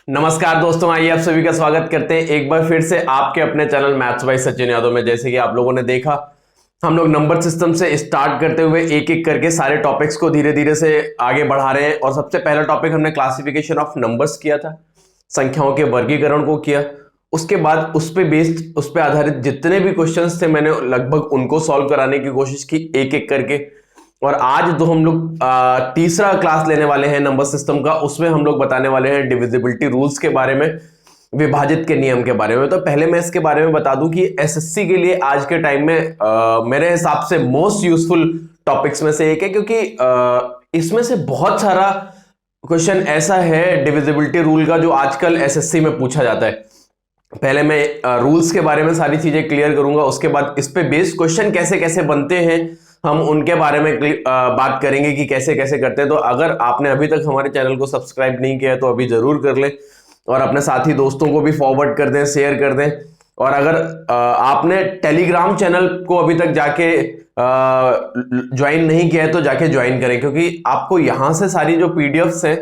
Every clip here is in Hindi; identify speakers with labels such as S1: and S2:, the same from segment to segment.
S1: नमस्कार दोस्तों, आइए आप सभी का स्वागत करते हैं एक बार फिर से आपके अपने channel maths by Sachin Yadav में। जैसे कि आप लोगों ने देखा, हम लोग नंबर सिस्टम से स्टार्ट करते हुए एक एक करके सारे टॉपिक्स को धीरे धीरे से आगे बढ़ा रहे हैं। और सबसे पहला टॉपिक हमने क्लासिफिकेशन ऑफ नंबर्स किया था, संख्याओं के वर्गीकरण को किया। उसके बाद उस पे आधारित जितने भी क्वेश्चंस थे मैंने लगभग उनको सॉल्व कराने की कोशिश की एक एक करके। और आज जो हम लोग तीसरा क्लास लेने वाले हैं नंबर सिस्टम का, उसमें हम लोग बताने वाले हैं डिविजिबिलिटी रूल्स के बारे में, विभाजित के नियम के बारे में। तो पहले मैं इसके बारे में बता दूं कि एसएससी के लिए आज के टाइम में मेरे हिसाब से मोस्ट यूजफुल टॉपिक्स में से एक है, क्योंकि इसमें से बहुत सारा क्वेश्चन ऐसा है डिविजिबिलिटी रूल का जो आजकल एसएससी में पूछा जाता है। पहले मैं रूल्स के बारे में सारी चीजें क्लियर करूंगा, उसके बाद इस पे बेस्ड क्वेश्चन कैसे कैसे बनते हैं हम उनके बारे में बात करेंगे कि कैसे कैसे करते हैं। तो अगर आपने अभी तक हमारे चैनल को सब्सक्राइब नहीं किया है तो अभी जरूर कर लें, और अपने साथी दोस्तों को भी फॉरवर्ड कर दें, शेयर कर दें। और अगर आपने टेलीग्राम चैनल को अभी तक जाके ज्वाइन नहीं किया है तो जाके ज्वाइन करें, क्योंकि आपको यहां से सारी जो पीडीएफ्स हैं,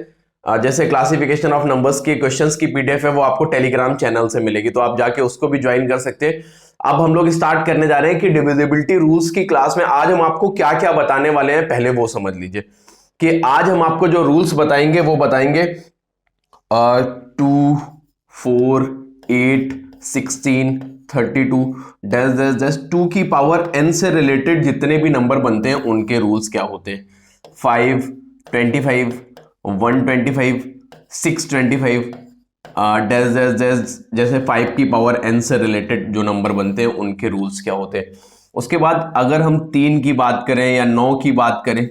S1: जैसे क्लासिफिकेशन ऑफ नंबर्स के क्वेश्चंस की पीडीएफ है, वो आपको टेलीग्राम चैनल से मिलेगी, तो आप जाके उसको भी ज्वाइन कर सकते हैं। अब हम लोग स्टार्ट करने जा रहे हैं कि डिविजिबिलिटी रूल्स की क्लास में आज हम आपको क्या क्या बताने वाले हैं। पहले वो समझ लीजिए कि आज हम आपको जो रूल्स बताएंगे वो बताएंगे 2, 4, 8, 16, 32 डैश डैश डैश 2 की पावर n से रिलेटेड जितने भी नंबर बनते हैं उनके रूल्स क्या होते हैं। 5, 25, 125, 625 डैश डैश डैश, जैसे 5 की पावर n से रिलेटेड जो नंबर बनते हैं उनके रूल्स क्या होते हैं। उसके बाद अगर हम 3 की बात करें या 9 की बात करें,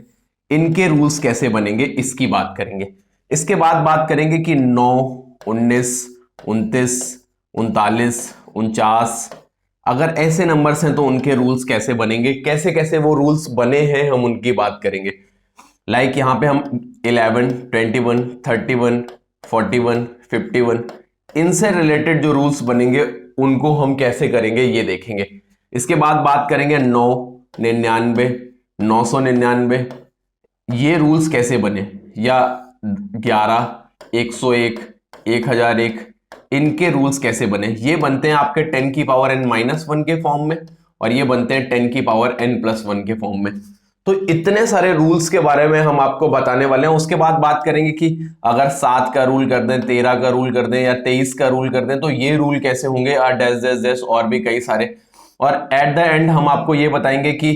S1: इनके रूल्स कैसे बनेंगे इसकी बात करेंगे। इसके बाद बात करेंगे कि 9, 19, 29, 39, 49 अगर ऐसे नंबर्स हैं तो उनके रूल्स कैसे बनेंगे, कैसे कैसे वो रूल्स बने हैं हम उनकी बात करेंगे। लाइक यहाँ पे हम 11, 21, 31, 41, 51 इनसे रिलेटेड जो रूल्स बनेंगे उनको हम कैसे करेंगे ये देखेंगे। इसके बाद बात करेंगे 9, 99, 999 ये रूल्स कैसे बने, या 11, 101, 1001 इनके रूल्स कैसे बने। ये बनते हैं आपके 10 की पावर n-1 के फॉर्म में, और ये बनते हैं 10 की पावर n+1 के फॉर्म में। तो इतने सारे रूल्स के बारे में हम आपको बताने वाले हैं। उसके बाद बात करेंगे कि अगर 7 का रूल कर दें, 13 का रूल कर दें या 23 का रूल कर दें तो ये रूल कैसे होंगे, डैश डैश डैश और भी कई सारे। और एट द एंड हम आपको ये बताएंगे कि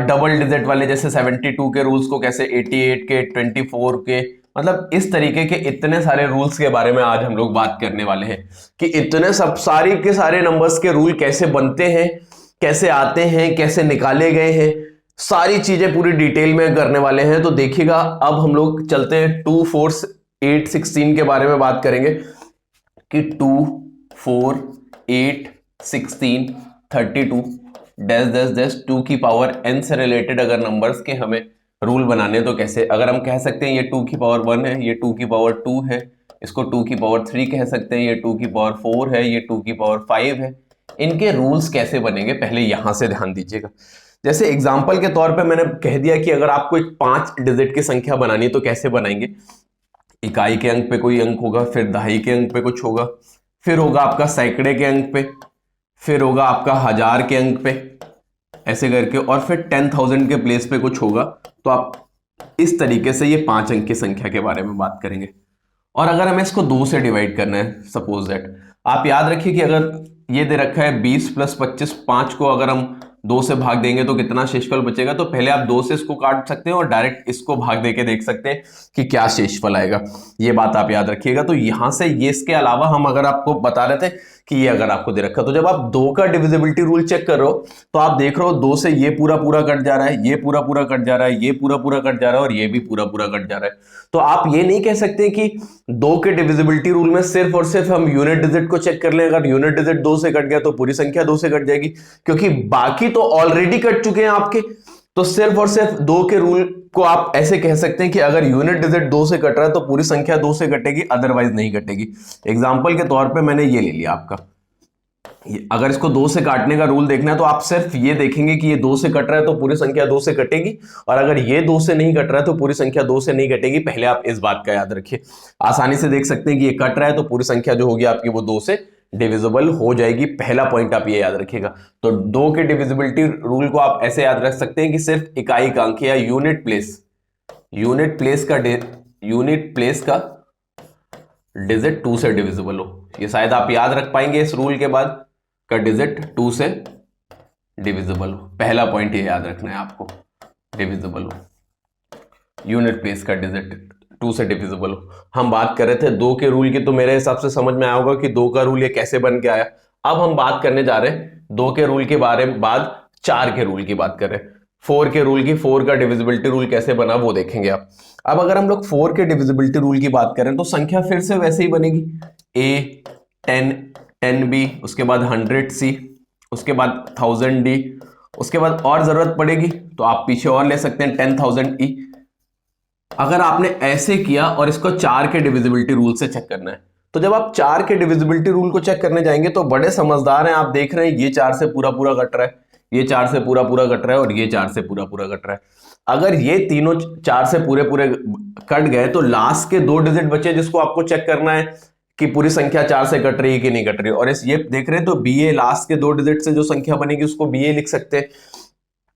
S1: डबल डिजिट वाले जैसे 72 के रूल्स को कैसे 88 के, 24 के, मतलब इस तरीके के इतने सारे रूल्स के बारे में आज हम लोग बात करने वाले हैं कि इतने सब सारी के सारे नंबर्स के रूल कैसे बनते हैं, कैसे आते हैं, कैसे निकाले गए हैं, सारी चीजें पूरी डिटेल में करने वाले हैं। तो देखिएगा, अब हम लोग चलते हैं 2, 4, 8, 16 के बारे में बात करेंगे कि 2, 4, 8, 16, 32 डैश डैश डैश 2 की पावर n से रिलेटेड अगर नंबर्स के हमें रूल बनाने तो कैसे। अगर हम कह सकते हैं ये 2 की पावर 1 है, ये 2 की पावर 2 है, इसको 2 की पावर 3 कह सकते हैं, ये 2 की पावर 4 है, ये 2 की पावर 5 है, इनके रूल्स कैसे बनेंगे पहले यहां से ध्यान दीजिएगा। जैसे एग्जाम्पल के तौर पे मैंने कह दिया कि अगर आपको एक 5 डिजिट की संख्या बनानी है तो कैसे बनाएंगे। इकाई के अंक पे कोई अंक होगा, फिर दहाई के अंक पे कुछ होगा, फिर होगा आपका सैकड़े के अंक पे, फिर होगा आपका हजार के अंक पे, ऐसे करके, और फिर 10,000 के प्लेस पे कुछ होगा। तो आप इस तरीके से ये 5 अंक की संख्या के बारे में बात करेंगे। और अगर हमें इसको 2 से डिवाइड करना है, सपोज दैट, आप याद रखिए कि अगर ये दे रखा है 20 + 25, 5 को अगर हम 2 से भाग देंगे तो कितना शेषफल बचेगा। तो पहले आप 2 से इसको काट सकते हैं और डायरेक्ट इसको भाग देके देख सकते हैं कि क्या शेषफल आएगा। ये बात आप याद रखिएगा। तो यहां से ये, इसके अलावा हम अगर आपको बता रहे थे कि ये अगर आपको दे रखा, तो जब आप 2 का डिविजिबिलिटी रूल चेक कर रहे हो तो आप देख रहे हो 2 से ये पूरा पूरा कट जा रहा है, ये पूरा पूरा कट जा रहा है, ये पूरा पूरा कट जा रहा है, और ये भी पूरा पूरा कट जा रहा है। तो आप ये नहीं कह सकते कि 2 के डिविजिबिलिटी रूल में सिर्फ और सिर्फ हम यूनिट डिजिट को चेक कर लें। अगर यूनिट डिजिट 2 से कट गया तो पूरी संख्या 2 से कट जाएगी, क्योंकि बाकी तो ऑलरेडी कट चुके हैं आपके। तो सिर्फ और सिर्फ 2 के रूल को आप ऐसे कह सकते हैं कि अगर यूनिट डिजिट 2 से कट रहा है तो पूरी संख्या 2 से कटेगी, अदरवाइज नहीं कटेगी। एग्जांपल के तौर पे मैंने ये ले लिया आपका अगर इसको 2 से काटने का रूल देखना है तो आप सिर्फ ये देखेंगे कि ये 2 से कट रहा है तो पूरी संख्या 2 से कटेगी, और अगर ये 2 से नहीं कट रहा है तो पूरी संख्या 2 से नहीं कटेगी। पहले आप इस बात का याद रखिए। आसानी से देख सकते हैं कि ये कट रहा है तो पूरी संख्या जो होगी आपकी वो 2 से डिविजिबल हो जाएगी। पहला पॉइंट आप ये याद रखिएगा। तो 2 के डिविजिबिलिटी रूल को आप ऐसे याद रख सकते हैं कि सिर्फ इकाई अंक या यूनिट प्लेस का डिजिट 2 से डिविजिबल हो। ये शायद आप याद रख पाएंगे इस रूल के बाद, का डिजिट 2 से डिविजिबल हो। पहला पॉइंट ये याद रखना है आपको, डिविजिबल हो, यूनिट प्लेस का डिजिट 2 से डिविजिबल हो। हम बात कर रहे थे 2 के रूल की, तो मेरे हिसाब से समझ में आया होगा कि 2 का रूल ये कैसे बन के आया। अब हम बात करने जा रहे हैं 2 के रूल के बारे में, बाद 4 के रूल की बात कर रहे हैं। 4 के रूल की, 4 का डिविजिबिलिटी रूल कैसे बना वो देखेंगे आप। अब अगर हम लोग 4 के डिविजिबिलिटी रूल की बात करें तो संख्या फिर से वैसे ही बनेगी, a 10b, उसके बाद 100c, उसके बाद 1000d, उसके बाद और जरूरत पड़ेगी तो आप पीछे और ले सकते हैं 10,000e। अगर आपने ऐसे किया और इसको 4 के डिविजिबिलिटी रूल से चेक करना है, तो जब आप 4 के डिविजिबिलिटी रूल को चेक करने जाएंगे तो बड़े समझदार हैं, आप देख रहे हैं ये 4 से पूरा पूरा कट रहा है, ये 4 से पूरा पूरा कट रहा है, और ये 4 से पूरा पूरा कट रहा है। अगर ये तीनों 4 से पूरे पूरे कट गए तो लास्ट के 2 डिजिट बचे जिसको आपको चेक करना है कि पूरी संख्या 4 से कट रही है कि नहीं कट रही है। और इस ये देख रहे हैं तो BA, लास्ट के 2 डिजिट से जो संख्या बनेगी उसको BA लिख सकते हैं।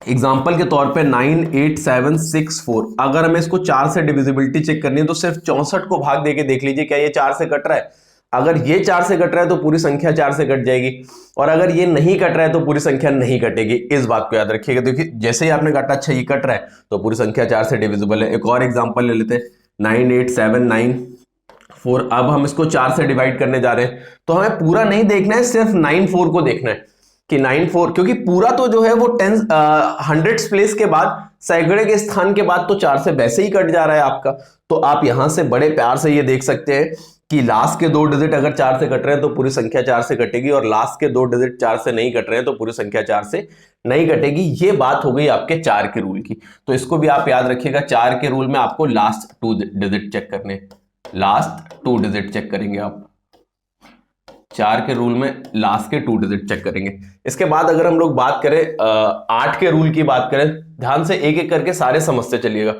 S1: एग्जाम्पल के तौर पे 98764, अगर हमें इसको 4 से डिविजिबिलिटी चेक करनी है तो सिर्फ 64 को भाग देके देख लीजिए क्या ये 4 से कट रहा है। अगर ये 4 से कट रहा है तो पूरी संख्या 4 से कट जाएगी, और अगर ये नहीं कट रहा है तो पूरी संख्या नहीं कटेगी। इस बात को याद रखिएगा। देखिए जैसे ही आपने काटा, अच्छा ये कट रहा है तो पूरी संख्या 4 से डिविजिबल है। एक और एग्जांपल ले लेते हैं, 98794। अब हम इसको 4 से डिवाइड करने जा रहे हैं तो हमें पूरा नहीं देखना है, सिर्फ 94 को देखना है कि 94, क्योंकि पूरा तो जो है वो 100 प्लेस के बाद, सैकड़े के स्थान के बाद तो 4 से वैसे ही कट जा रहा है आपका। तो आप यहां से बड़े प्यार से ये देख सकते हैं कि लास्ट के 2 डिजिट अगर 4 से कट रहे हैं तो पूरी संख्या 4 से कटेगी, और लास्ट के 2 डिजिट 4 से नहीं कट रहे हैं तो पूरी संख्या 4 से नहीं कटेगी। ये बात हो गई आपके 4 के रूल की। तो इसको भी आप याद रखिएगा, 4 के रूल में आपको लास्ट 2 डिजिट चेक करने, लास्ट 2 डिजिट चेक करेंगे आप। 4 के रूल में लास्ट के 2 डिजिट चेक करेंगे। इसके बाद अगर हम लोग बात करें 8 के रूल की बात करें, ध्यान से एक एक करके सारे समझते चलिएगा।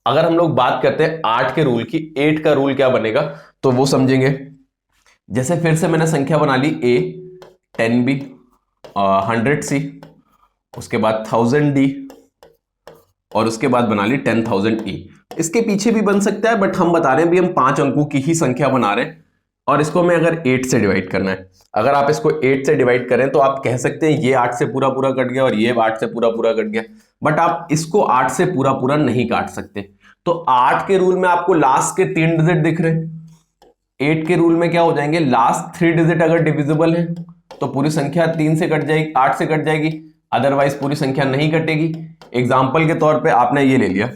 S1: अगर हम लोग बात करते हैं 8 के रूल की, 8 का रूल क्या बनेगा तो वो समझेंगे। जैसे फिर से मैंने संख्या बना ली A 10B 100C, उसके बाद 1000D, और उसके बाद बना ली 10,000E। इसके पीछे भी बन सकता है, बट हम बता रहे हैं भी हम 5 अंकों की ही संख्या बना रहे हैं, और इसको हमें अगर 8 से डिवाइड करना है। अगर आप इसको 8 से डिवाइड करें तो आप कह सकते हैं ये 8 से पूरा पूरा कट गया और ये 8 से पूरा पूरा कट गया, बट आप इसको 8 से पूरा पूरा नहीं काट सकते। तो 8 के रूल में आपको लास्ट के 3 डिजिट दिख रहे हैं। 8 के रूल में क्या हो जाएंगे, लास्ट 3 डिजिट अगर डिविजिबल है तो पूरी संख्या 3 से कट जाएगी, 8 से कट जाएगी, अदरवाइज पूरी संख्या नहीं कटेगी। एग्जाम्पल के तौर पे आपने ये ले लिया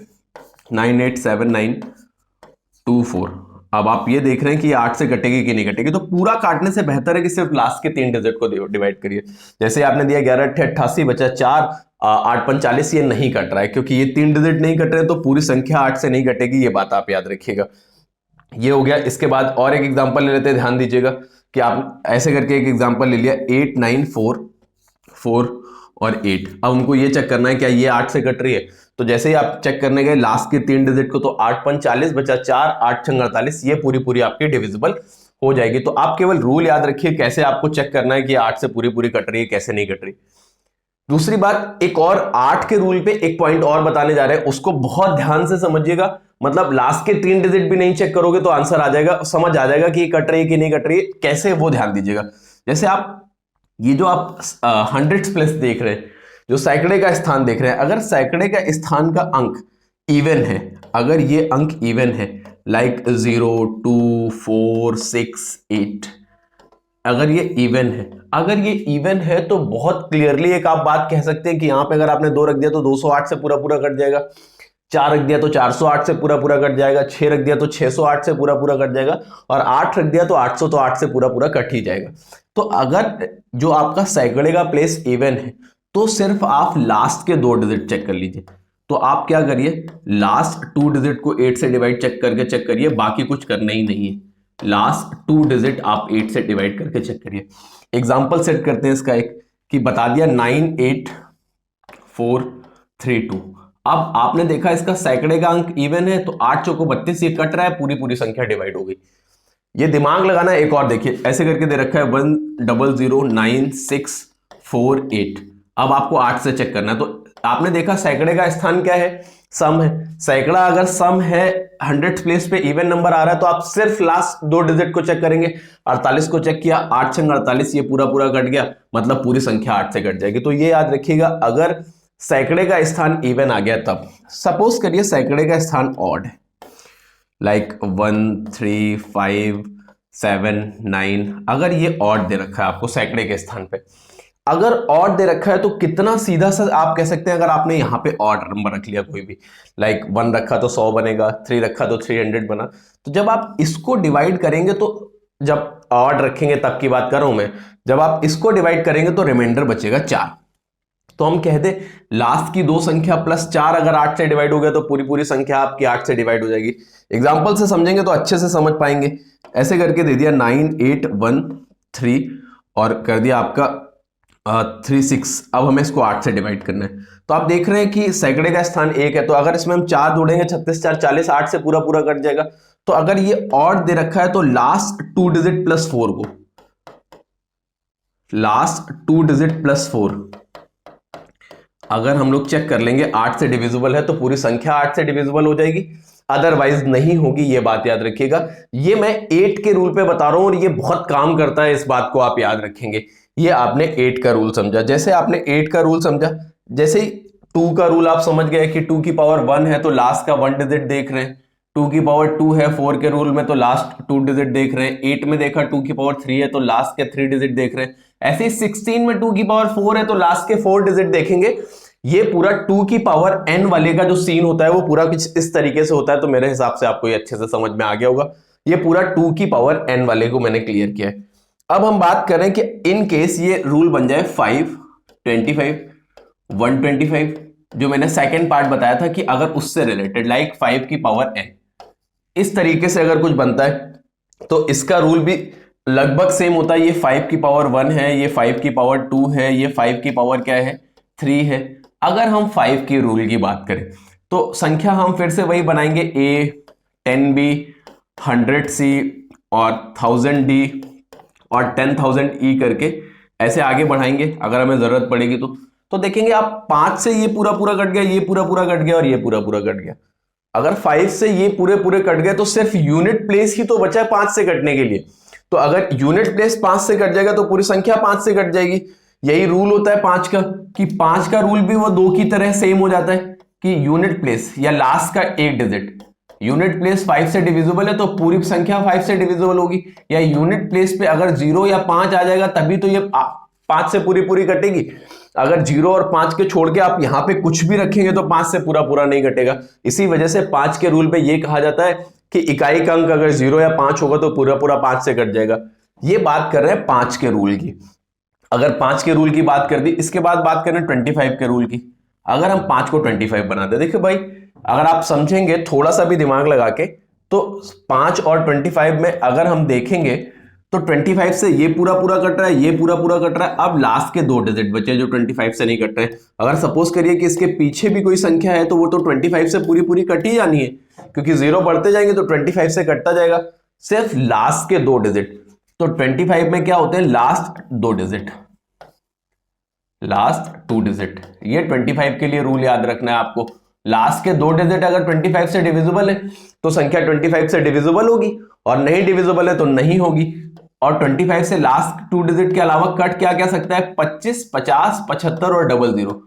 S1: 98794। अब आप ये देख रहे हैं कि ये 8 से कटेगी कि नहीं कटेगी, तो पूरा काटने से बेहतर है कि सिर्फ लास्ट के 3 डिजिट को डिवाइड करिए। जैसे आपने दिया 11 × 88 बचा 4, 8 × 5 = 40, ये नहीं कट रहा है क्योंकि ये 3 डिजिट नहीं कट रहे, तो पूरी संख्या 8 से नहीं कटेगी। ये बात आप याद रखिएगा। ये हो गया। इसके बाद और एक एग्जांपल ले लेते हैं, ध्यान दीजिएगा कि आप ऐसे करके एक एग्जांपल ले लिया 8944 और 8। अब उनको ये चेक करना है क्या ये 8 से कट रही है। तो जैसे ही आप चेक करने गए लास्ट के 3 डिजिट को, तो 8 × 5 = 40 बचा 4, 8 × 48, ये पूरी पूरी आपकी डिविजिबल हो जाएगी। तो आप केवल रूल याद रखिए कैसे आपको चेक करना है कि 8 से पूरी पूरी कट रही है, कैसे नहीं कट रही। दूसरी बात, एक और 8 के रूल पे एक पॉइंट और बताने जा रहे हैं, उसको बहुत ध्यान से समझिएगा। मतलब लास्ट के 3 डिजिट भी नहीं चेक करोगे तो आंसर आ जाएगा, समझ आ जाएगा कि ये कट रही है कि नहीं कट रही है, कैसे वो ध्यान दीजिएगा। जैसे आप ये जो आप 100 प्लेस देख रहे हैं, जो सैकड़े का स्थान देख रहे हैं, अगर सैकड़े का स्थान का अंक इवन है, अगर ये अंक इवन है लाइक 0 2 4 6 8, अगर ये इवन है, अगर ये इवन है तो बहुत क्लियरली एक आप बात कह सकते हैं कि यहां पे अगर आपने 2 रख दिया तो 208 से पूरा पूरा कट जाएगा, 4 रख दिया तो 408 से पूरा पूरा कट जाएगा, 6 रख दिया तो 608 से पूरा पूरा कट जाएगा, और 8 रख दिया तो 800, तो 8 से पूरा पूरा कट ही जाएगा। तो अगर जो आपका सैकड़े का प्लेस इवन है तो सिर्फ आप लास्ट के 2 डिजिट चेक कर लीजिए। तो आप क्या करिए, लास्ट 2 डिजिट को 8 से डिवाइड चेक करके चेक करिए, बाकी कुछ करना ही नहीं है। लास्ट 2 डिजिट आप 8 से डिवाइड करके चेक करिए। एग्जाम्पल सेट करते हैं इसका एक, कि बता दिया 98432। अब आपने देखा इसका सैकड़े का अंक इवन है, तो 8 चौको 32, ये कट रहा है, पूरी पूरी संख्या डिवाइड हो गई। ये दिमाग लगाना है। एक और देखिए, ऐसे करके दे रखा है 1009,648। अब आपको 8 से चेक करना है, तो आपने देखा सैकड़े का स्थान क्या है, सम है। सैकड़ा अगर सम है 100th प्लेस पे इवन नंबर आ रहा है, तो आप सिर्फ लास्ट 2 डिजिट को चेक करेंगे। 48 को चेक किया, 8 छंग 48, ये पूरा पूरा कट गया, मतलब पूरी संख्या 8 से कट जाएगी। तो ये याद रखिएगा, अगर सैकड़े का स्थान इवन आ गया तब। सपोज करिए सैकड़े का स्थान ऑड है, लाइक 1 3 5 7 9, अगर ये ऑड दे रखा है आपको सैकड़े के स्थान पे, अगर ऑड दे रखा है तो कितना सीधा सा आप कह सकते हैं, अगर आपने यहां पे ऑड नंबर रख लिया कोई भी, लाइक 1 रखा तो 100 बनेगा, 3 रखा तो 300 बना। तो जब आप इसको डिवाइड करेंगे, तो जब ऑड रखेंगे तब की बात कर रहा हूं मैं, जब आप इसको डिवाइड करेंगे तो रिमाइंडर बचेगा 4। तो हम कह दे लास्ट की 2 संख्या प्लस 4 अगर 8 से डिवाइड हो गया, तो पूरी पूरी संख्या आपकी 8 से डिवाइड हो जाएगी। एग्जाम्पल से समझेंगे तो अच्छे से समझ पाएंगे। ऐसे करके दे दिया 9813 और कर दिया आपका 36। अब हमें इसको 8 से डिवाइड करना है। तो आप देख रहे हैं कि सैकड़े का स्थान 1 है, तो अगर इसमें हम 4 जोड़ेंगे, 36 4 40, 8 से पूरा पूरा कट जाएगा। तो अगर ये ऑड दे रखा है, तो लास्ट 2 डिजिट प्लस 4 को, लास्ट 2 डिजिट प्लस 4 अगर हम लोग चेक कर लेंगे 8 से डिविजिबल है, तो पूरी संख्या 8 से डिविजिबल हो जाएगी, अदरवाइज नहीं होगी। ये बात याद रखिएगा। ये मैं 8 के रूल पे बता रहा हूं और ये बहुत काम करता है, इस बात को आप याद रखेंगे। ये आपने 8 का रूल समझा। जैसे आपने 8 का रूल समझा, जैसे ही 2 का रूल आप समझ गए कि 2 की पावर 1 है तो लास्ट का 1 डिजिट देख रहे हैं। 2 की पावर 2 है 4 के रूल में, तो लास्ट 2 डिजिट देख रहे हैं। 8 में देखा 2 की पावर 3 है तो लास्ट के 3 डिजिट देख रहे हैं। ऐसे ही 16 में 2 की पावर 4 है तो लास्ट के 4 डिजिट देखेंगे। ये पूरा 2 की पावर n वाले का जो सीन होता है वो पूरा कुछ इस तरीके से होता है। तो मेरे हिसाब से आपको ये अच्छे से समझ में आ गया होगा। ये पूरा 2 की पावर n वाले को मैंने क्लियर किया है। अब हम बात करें कि इन केस ये रूल बन जाए 5 25 125, जो मैंने सेकेंड पार्ट बताया था कि अगर उससे रिलेटेड, लाइक 5 की पावर n, इस तरीके से अगर कुछ बनता है तो इसका रूल भी लगभग सेम होता है। ये 5 की पावर 1 है, ये 5 की पावर 2 है, ये 5 की पावर क्या है 3 है। अगर हम 5 की रूल की बात करें तो संख्या हम फिर से वही बनाएंगे, a 10b 100c और 1000d और 10,000e करके ऐसे आगे बढ़ाएंगे अगर हमें जरूरत पड़ेगी तो देखेंगे आप 5 से ये पूरा पूरा कट गया, ये पूरा पूरा कट गया और ये पूरा पूरा कट गया। अगर 5 से ये पूरे पूरे कट गए तो सिर्फ यूनिट प्लेस ही तो बचा है 5 से कटने के लिए। तो अगर यूनिट प्लेस 5 से कट जाएगा तो पूरी संख्या 5 से कट जाएगी। यही रूल होता है 5 का, कि 5 का रूल भी वो 2 की तरह सेम हो जाता है कि यूनिट प्लेस या लास्ट का 1 डिजिट, यूनिट प्लेस 5 से डिविजिबल है तो पूरी संख्या 5 से डिविजिबल होगी। या यूनिट प्लेस पे अगर 0 या 5 आ जाएगा तभी तो ये 5 से पूरी पूरी कटेगी। अगर 0 और 5 के छोड़ के आप यहां पे कुछ भी रखेंगे तो 5 से पूरा पूरा नहीं कटेगा। इसी वजह से 5 के रूल पे ये कहा जाता है कि इकाई का अंक अगर 0 या 5 होगा तो पूरा पूरा 5 से कट जाएगा। ये बात कर रहे हैं 5 के रूल की। अगर 5 के रूल की बात कर दी, इसके बाद बात करें 25 के रूल की। अगर हम 5 को 25 बना दे, देखिए भाई अगर आप समझेंगे थोड़ा सा भी दिमाग लगा के, तो 5 और 25 में अगर हम देखेंगे तो 25 से ये पूरा पूरा कट रहा है, ये पूरा पूरा कट रहा है। अब लास्ट के 2 डिजिट बचे जो 25 से नहीं कट रहे हैं। अगर सपोज करिए कि इसके पीछे भी कोई संख्या है तो वो तो 25 से पूरी पूरी कट ही जानी है, क्योंकि 0 बढ़ते जाएंगे तो 25 से कटता जाएगा। सिर्फ लास्ट के 2 डिजिट, तो 25 में क्या होते हैं लास्ट 2 डिजिट, लास्ट 2 डिजिट। ये 25 के लिए रूल याद रखना है आपको। लास्ट के 2 डिजिट अगर 25 से डिविजिबल है तो संख्या 25 से डिविजिबल होगी, और नहीं डिविजिबल है तो नहीं होगी। और 25 से लास्ट 2 डिजिट के अलावा कट क्या क्या सकता है 25 50 75 और 00।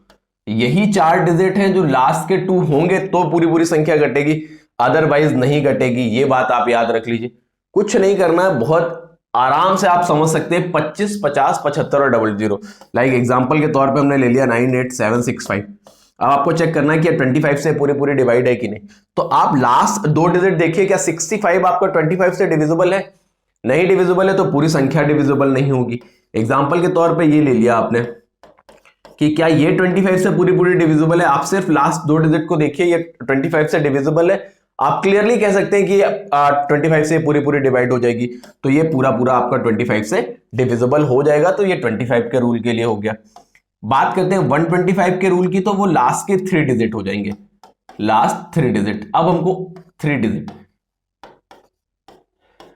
S1: यही 4 डिजिट हैं जो लास्ट के 2 होंगे तो पूरी पूरी संख्या घटेगी, अदरवाइज नहीं घटेगी। ये बात आप याद रख लीजिए। कुछ नहीं करना है, बहुत आराम से आप समझ सकते हैं 25 50 75 और 00। लाइक एग्जांपल के तौर पे हमने ले लिया 98765। अब आपको चेक करना है कि 25 से पूरे पूरे डिवाइड है कि नहीं। तो आप लास्ट 2 डिजिट देखिए, क्या 65 आपका 25 से डिविजिबल है? नहीं डिविजिबल है तो पूरी संख्या डिविजिबल नहीं होगी। एग्जांपल के तौर पे ये ले लिया आपने कि क्या ये 25 से पूरी पूरी डिविजिबल है। आप सिर्फ लास्ट 2 डिजिट को देखिए, ये 25 से डिविजिबल है। आप क्लियरली कह सकते हैं कि 25 से पूरी पूरी डिवाइड हो जाएगी, तो ये पूरा पूरा आपका 25 से डिविजिबल हो जाएगा, तो ये 25 के रूल के लिए हो गया। बात करते हैं 125 के रूल की, तो वो लास्ट के 3 डिजिट हो जाएंगे, लास्ट 3 डिजिट। अब हमको 3 डिजिट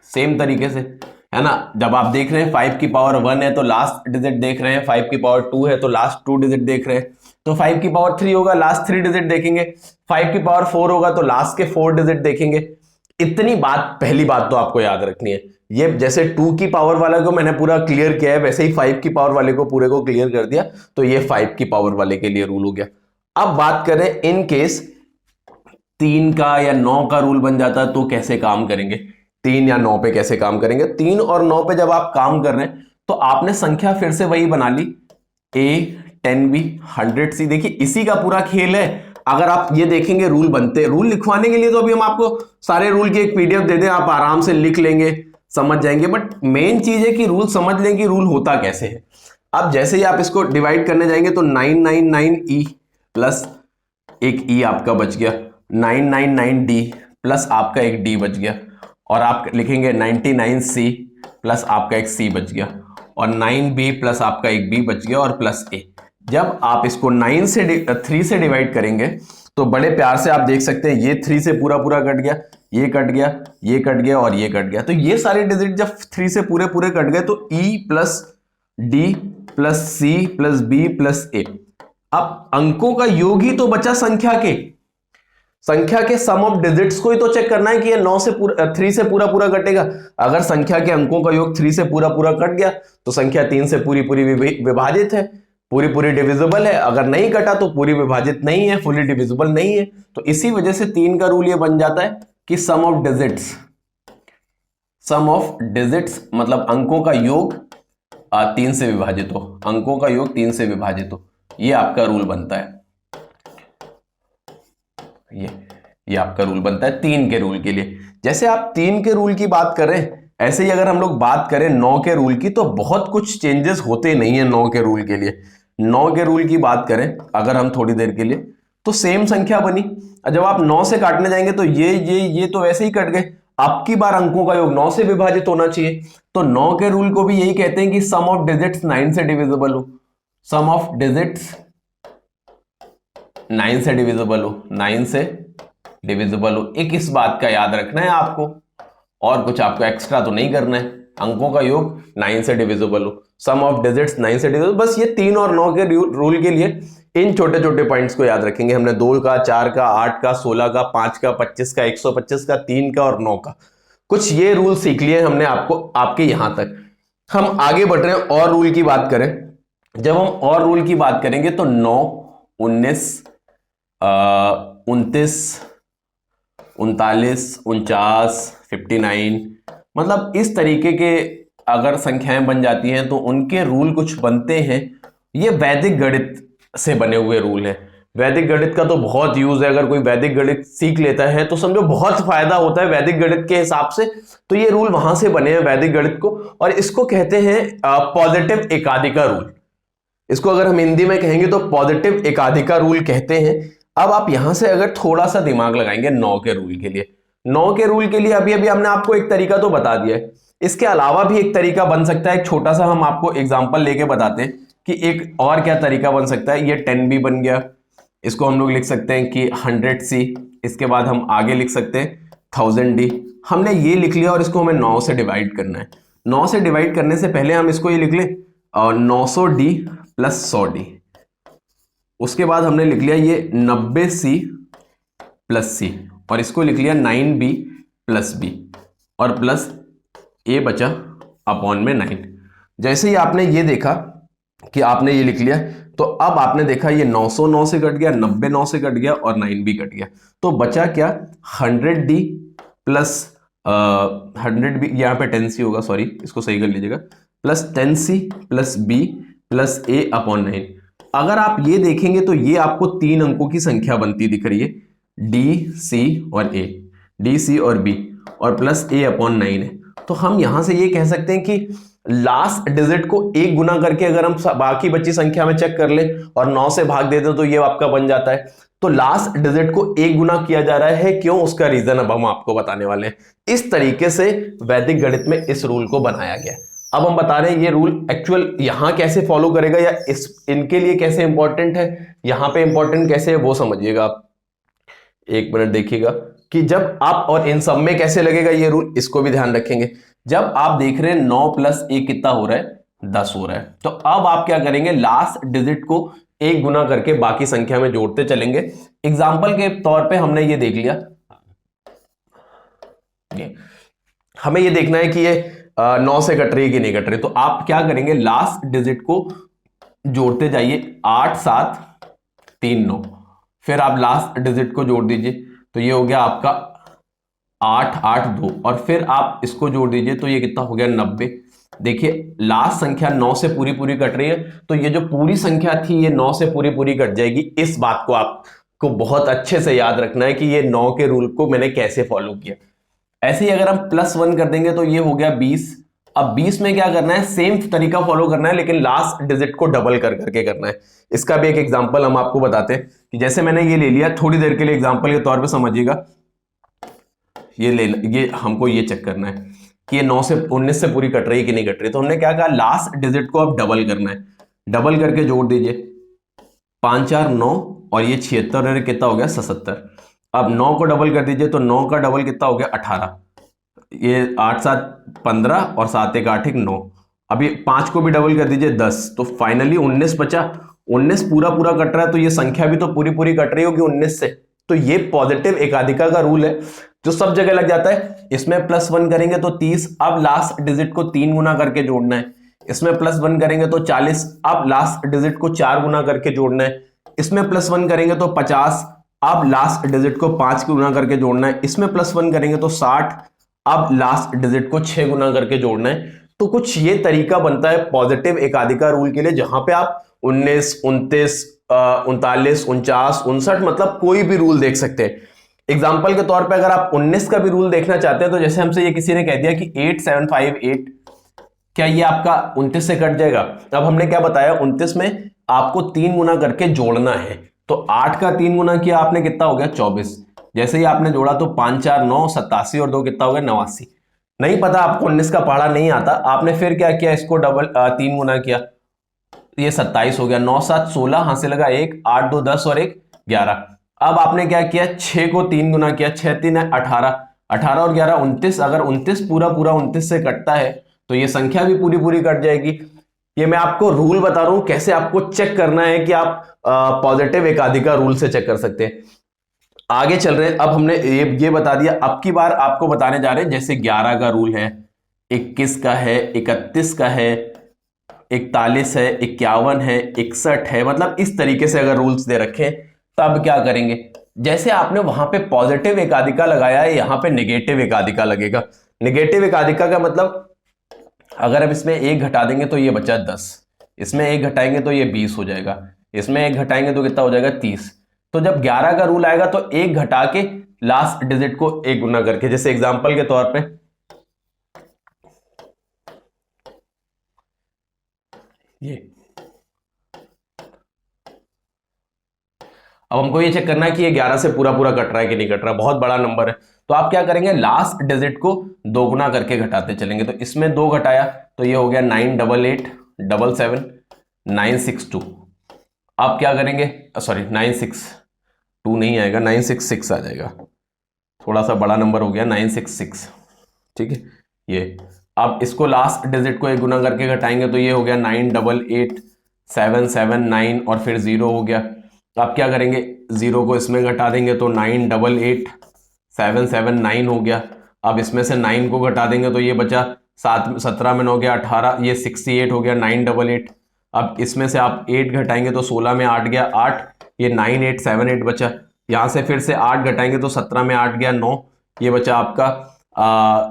S1: सेम तरीके से, है ना, जब आप देख रहे हैं 5 की पावर 1 है तो लास्ट डिजिट देख रहे हैं, 5 की पावर 2 है तो लास्ट 2 डिजिट देख रहे हैं, तो 5 की पावर 3 होगा लास्ट 3 डिजिट देखेंगे, 5 की पावर 4 होगा तो लास्ट के 4 डिजिट देखेंगे। इतनी बात, पहली बात तो आपको याद रखनी है, ये जैसे 2 की पावर वाले को मैंने पूरा क्लियर किया है, वैसे ही 5 की पावर वाले को पूरे को क्लियर कर दिया, तो ये 5 की पावर वाले के लिए रूल हो गया। अब बात करें इन केस 3 का या 9 का रूल बन जाता तो कैसे काम करेंगे, 3 या 9 पे कैसे काम करेंगे। 3 और 9 पे जब आप काम कर रहे हैं तो आपने संख्या फिर से वही बना ली, a 10b 100c। देखिए इसी का पूरा खेल है। अगर आप ये देखेंगे रूल बनते, रूल लिखवाने के लिए तो अभी हम आपको सारे रूल की एक पीडीएफ दे दें, आप आराम से लिख लेंगे, समझ जाएंगे, बट मेन चीज है कि रूल समझ लें कि रूल होता कैसे है। अब जैसे ही आप इसको डिवाइड करने जाएंगे तो 999e प्लस एक e आपका बच गया, 999d प्लस आपका एक d बच गया, और आप लिखेंगे 99c प्लस आपका एक c बच गया, और 9b प्लस आपका एक b बच गया, और प्लस a। जब आप इसको 3 से डिवाइड करेंगे तो बड़े प्यार से आप देख सकते हैं ये 3 से पूरा पूरा कट गया, ये कट गया, ये कट गया, और ये कट गया। तो ये सारे डिजिट जब 3 से पूरे पूरे कट गए तो e plus d plus c plus b plus a। अब अंकों का योग ही तो बचा संख्या के सम ऑफ डिजिट्स को ही तो चेक करना है कि ये 3 से पूरा पूरा कटेगा। अगर संख्या के अंकों का योग 3 से पूरा पूरा कट गया तो संख्या 3 से पूरी पूरी विभाजित है, पूरी पूरी डिविजिबल है। अगर नहीं कटा तो पूरी विभाजित नहीं है, फुली डिविजिबल नहीं है। तो इसी वजह से 3 का रूल ये बन जाता है कि सम ऑफ डिजिट्स मतलब अंकों का योग 3 से विभाजित हो, अंकों का योग 3 से विभाजित हो, ये आपका रूल बनता है। ये आपका रूल बनता है 3 के रूल के लिए। जैसे आप 3 के रूल की बात करें, ऐसे ही अगर हम लोग बात करें 9 के रूल की तो बहुत कुछ चेंजेस होते नहीं है 9 के रूल के लिए। 9 के रूल की बात करें अगर हम थोड़ी देर के लिए, तो सेम संख्या बनी। जब आप 9 से काटने जाएंगे तो ये तो वैसे ही कट गए। आपकी बार अंकों का योग 9 से विभाजित होना चाहिए, तो 9 के रूल को भी यही कहते हैं कि सम ऑफ डिजिट्स 9 से डिविजिबल हो, सम ऑफ डिजिट्स 9 से डिविजिबल हो, 9 से डिविजिबल हो। एक इस बात का याद रखना है आपको, और कुछ आपको एक्स्ट्रा तो नहीं करना है। अंकों का योग 9 से डिविजिबल हो, सम ऑफ डिजिट्स 9 से डिविजिबल। बस ये 3 और 9 के रूल के लिए इन छोटे छोटे पॉइंट्स को याद रखेंगे। हमने 2 का, 4 का, 8 का, 16 का, 5 का, 25 का, 125 का, 3 का और 9 का, कुछ ये रूल सीख लिए हमने आपके यहां तक। हम आगे बढ़ रहे हैं और रूल की बात करें। जब हम और रूल की बात करेंगे तो 9, 19, 29, 39, 49, 59, मतलब इस तरीके के अगर संख्याएं बन जाती हैं तो उनके रूल कुछ बनते हैं। ये वैदिक गणित से बने हुए रूल है। वैदिक गणित का तो बहुत यूज है। अगर कोई वैदिक गणित सीख लेता है तो समझो बहुत फायदा होता है वैदिक गणित के हिसाब से। तो ये रूल वहां से बने हैं वैदिक गणित को, और इसको कहते हैं पॉजिटिव एकाधिका रूल। इसको अगर हम हिंदी में कहेंगे तो पॉजिटिव एकाधिका रूल कहते हैं। अब आप यहां से अगर थोड़ा सा दिमाग लगाएंगे 9 के रूल के लिए, 9 के रूल के लिए अभी हमने आपको एक तरीका तो बता दिया है, इसके अलावा भी एक तरीका बन सकता है। एक छोटा सा हम आपको एग्जांपल लेके बताते हैं कि एक और क्या तरीका बन सकता है। ये 10b बन गया, इसको हम लोग लिख सकते हैं कि 100c। इसके बाद हम आगे लिख सकते हैं 1000d। हमने ये लिख लिया और इसको हमें 9 से डिवाइड करना है। 9 से डिवाइड करने से पहले हम इसको ये लिख लें 900d प्लस 100d। उसके बाद हमने लिख लिया ये 90c प्लस c, और इसको लिख लिया 9b प्लस b, और प्लस a बचा अपॉन में 9। जैसे ही आपने ये देखा कि आपने ये लिख लिया, तो अब आपने देखा ये 900 9 से कट गया, 90 9 से कट गया, और 9b कट गया। तो बचा क्या 100d प्लस 100b, यहाँ पे 10c होगा, सॉरी इसको सही कर लीजिएगा, plus 10c plus b plus a upon 9। अगर आप ये देखेंगे तो ये आपको 3 अंकों की संख्या बनती दिख रही है, d, c और a, d, c और b, और प्लस a अपॉन 9 है। तो हम यहां से ये कह सकते हैं कि लास्ट डिजिट को 1 गुना करके अगर हम बाकी बची संख्या में चेक कर ले और 9 से भाग देते तो ये आपका बन जाता है। तो लास्ट डिजिट को एक गुना किया जा रहा है, क्यों, उसका रीजन अब हम आपको बताने वाले हैं। इस तरीके से वैदिक गणित में इस रूल को बनाया गया है। अब हम बता रहे हैं ये रूल एक्चुअल यहां कैसे फॉलो करेगा, या इस इनके लिए कैसे इंपॉर्टेंट है, यहां पे इंपॉर्टेंट कैसे है वो समझिएगा आप। एक मिनट देखिएगा कि जब आप, और इन सब में कैसे लगेगा ये रूल, इसको भी ध्यान रखेंगे। जब आप देख रहे हैं 9 + 1 कितना हो रहा है, 10 हो रहा है, तो अब आप क्या करेंगे, लास्ट डिजिट को एक गुना करके बाकी संख्या में जोड़ते चलेंगे। एग्जाम्पल के तौर पे हमने ये देख लिया, हमें ये देखना है कि ये 9 से कट रही है कि नहीं कट रही, तो आप क्या करेंगे, लास्ट डिजिट को जोड़ते जाइए, 8 7 3 9, फिर आप लास्ट डिजिट को जोड़ दीजिए, तो ये हो गया आपका 8 8 2, और फिर आप इसको जोड़ दीजिए तो ये कितना हो गया, 90। देखिए लास्ट संख्या 9 से पूरी पूरी कट रही है, तो ये जो पूरी संख्या थी ये 9 से पूरी पूरी कट जाएगी। इस बात को आपको बहुत अच्छे से याद रखना है कि ये 9 के रूल को मैंने कैसे फॉलो किया। ऐसे ही अगर हम +1 कर देंगे तो ये हो गया 20। अब 20 में क्या करना है, सेम तरीका फॉलो करना है, लेकिन लास्ट डिजिट को डबल कर करके करना है। इसका भी एक एग्जांपल हम आपको बताते हैं कि जैसे मैंने ये ले लिया, थोड़ी देर के लिए एग्जांपल के तौर पे समझिएगा, ये हमको ये चेक करना है कि ये 9 से 19 से पूरी कट रही है कि नहीं कट रही, तो हमने क्या कहा, लास्ट डिजिट को अब डबल करना है, डबल करके जोड़ दीजिए, 5 4 9, और ये 76 और कितना हो गया, 77। अब 9 को डबल कर दीजिए, तो 9 का डबल कितना हो गया, 18, ये 8 7 15 और 7 1 8 1 9। अभी 5 को भी डबल कर दीजिए, 10, तो फाइनली 19 बचा। 19 पूरा पूरा कट रहा है, तो ये संख्या भी तो पूरी पूरी कट रही होगी 19 से। तो ये पॉजिटिव एकाधिका का रूल है जो सब जगह लग जाता है। इसमें +1 करेंगे तो 30, अब लास्ट डिजिट को 3 गुना करके जोड़ना है। इसमें +1 करेंगे तो 40, अब लास्ट डिजिट को 4 गुना करके जोड़ना है। इसमें +1 करेंगे तो 50, अब लास्ट डिजिट को 5 गुना करके जोड़ना है। इसमें +1 करेंगे तो 60, अब लास्ट डिजिट को 6 गुना करके जोड़ना है। तो कुछ ये तरीका बनता है पॉजिटिव एकाधिका रूल के लिए, जहां पे आप 19 29 39 49 59 मतलब कोई भी रूल देख सकते हैं। एग्जाम्पल के तौर पे अगर आप 19 का भी रूल देखना चाहते हैं, तो जैसे हमसे ये किसी ने कह दिया कि 8 7 5 8, क्या ये आपका 29 से कट जाएगा। अब हमने क्या बताया, 29 में आपको 3 गुना करके जोड़ना है, तो 8 का 3 गुना किया आपने, कितना हो गया, 24। जैसे ही आपने जोड़ा तो 5 4 9 87 और 2 कितना हो गया, 89। नहीं पता आपको 19 का पढ़ा नहीं आता, आपने फिर क्या किया, इसको डबल 3 गुना किया, ये 27 हो गया। 9 7 16, हाथ से लगा 1, 8 2 10 और 1 11। अब आपने क्या किया, 6 को 3 गुना किया, 6 3 है 18, 18 और 11 29। अगर 29 पूरा पूरा 29 से कटता है तो ये संख्या भी पूरी पूरी कट जाएगी। ये मैं आपको रूल बता रहा हूं कैसे आपको चेक करना है कि आप पॉजिटिव एकाधिका रूल से चेक कर सकते हैं। आगे चल रहे हैं, अब हमने ये बता दिया। अब की बार आपको बताने जा रहे हैं, जैसे 11 का रूल है, 21 का है, 31 का है, 41 है, 51 है, 61 है, मतलब इस तरीके से अगर रूल्स दे रखे हैं, तब क्या करेंगे, जैसे आपने वहां पे पॉजिटिव एकाधिका लगाया है, यहां पे नेगेटिव एकाधिका लगेगा। नेगेटिव एकाधिका का मतलब, अगर अब इसमें 1 घटा देंगे तो ये बचा 10, इसमें 1 घटाएंगे तो ये 20 हो जाएगा, इसमें 1 घटाएंगे तो कितना हो जाएगा, 30। तो जब 11 का रूल आएगा तो 1 घटा के लास्ट डिजिट को 1 गुना करके, जैसे एग्जांपल के तौर पे ये, अब हमको ये चेक करना है कि ये 11 से पूरा पूरा कट रहा है कि नहीं कट रहा, बहुत बड़ा नंबर है। तो आप क्या करेंगे, लास्ट डिजिट को 2 गुना करके घटाते चलेंगे। तो इसमें 2 घटाया तो ये हो गया 9 8 8 7 7 962। आप क्या करेंगे, सॉरी 962 नहीं आएगा, 966 आ जाएगा, थोड़ा सा बड़ा नंबर हो गया, 966, ठीक है। ये अब इसको लास्ट डिजिट को 1 गुना करके घटाएंगे तो ये हो गया 9 8 8 7 7 9 और फिर 0 हो गया। आप क्या करेंगे, 0 को इसमें घटा देंगे तो 9 8 8 7 7 9 हो गया। अब इसमें से 9 को घटा देंगे तो ये बचा 7 17 में 9 गया 18, ये 68 हो गया 9 8 8। अब इसमें से आप 8 घटाएंगे तो 16 में 8 गया 8, ये 9 8 7 8 बचा। यहाँ से फिर से 8 घटाएंगे तो 17 में 8 गया 9, ये बचा आपका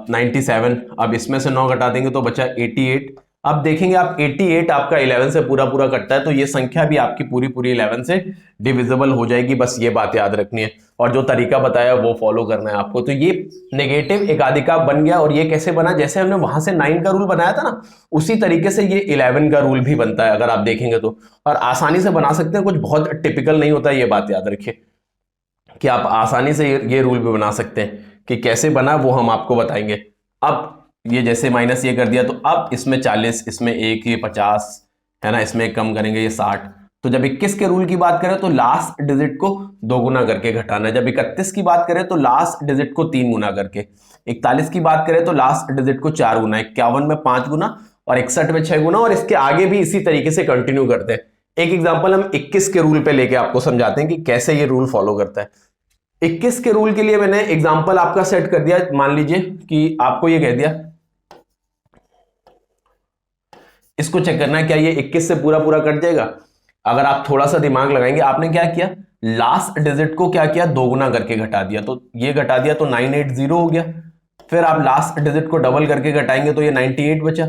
S1: 97। अब इसमें से 9 घटा देंगे तो बचा 88। अब देखेंगे आप 88 आपका 11 से पूरा पूरा कटता है, तो ये संख्या भी आपकी पूरी पूरी 11 से डिविजिबल हो जाएगी। बस ये बात याद रखनी है, और जो तरीका बताया वो फॉलो करना है आपको। तो ये नेगेटिव एकाधिका बन गया। और ये कैसे बना, जैसे हमने वहां से 9 का रूल बनाया था ना, उसी तरीके से ये 11 का रूल भी बनता है, अगर आप देखेंगे तो। और आसानी से बना सकते हैं, कुछ बहुत टिपिकल नहीं होता, ये बात याद रखिए। कि आप आसानी से ये रूल भी बना सकते हैं। कि कैसे बना वो हम आपको बताएंगे। अब ये जैसे माइनस ये कर दिया, तो अब इसमें 40, इसमें एक, ये 50 है ना, इसमें एक कम करेंगे ये 60। तो जब 21 के रूल की बात करें तो लास्ट डिजिट को 2 गुना करके घटाना है। जब 31 की बात करें तो लास्ट डिजिट को 3 गुना करके, 41 की बात करें तो लास्ट डिजिट को 4 गुना, 51 में 5 गुना और 61 में 6 गुना, और इसके आगे भी इसी तरीके से कंटिन्यू करते हैं। एक एग्जांपल हम 21 के रूल पे लेके आपको समझाते हैं कि कैसे ये रूल फॉलो करता है। 21 के रूल के लिए मैंने एग्जांपल आपका सेट कर दिया। मान लीजिए कि आपको ये कह दिया, इसको चेक करना है क्या ये 21 से पूरा पूरा कट जाएगा। अगर आप थोड़ा सा दिमाग लगाएंगे, आपने क्या किया, लास्ट डिजिट को क्या किया, 2 गुना करके घटा दिया, तो ये घटा दिया तो 980 हो गया। फिर आप लास्ट डिजिट को डबल करके घटाएंगे तो ये 98 बचा।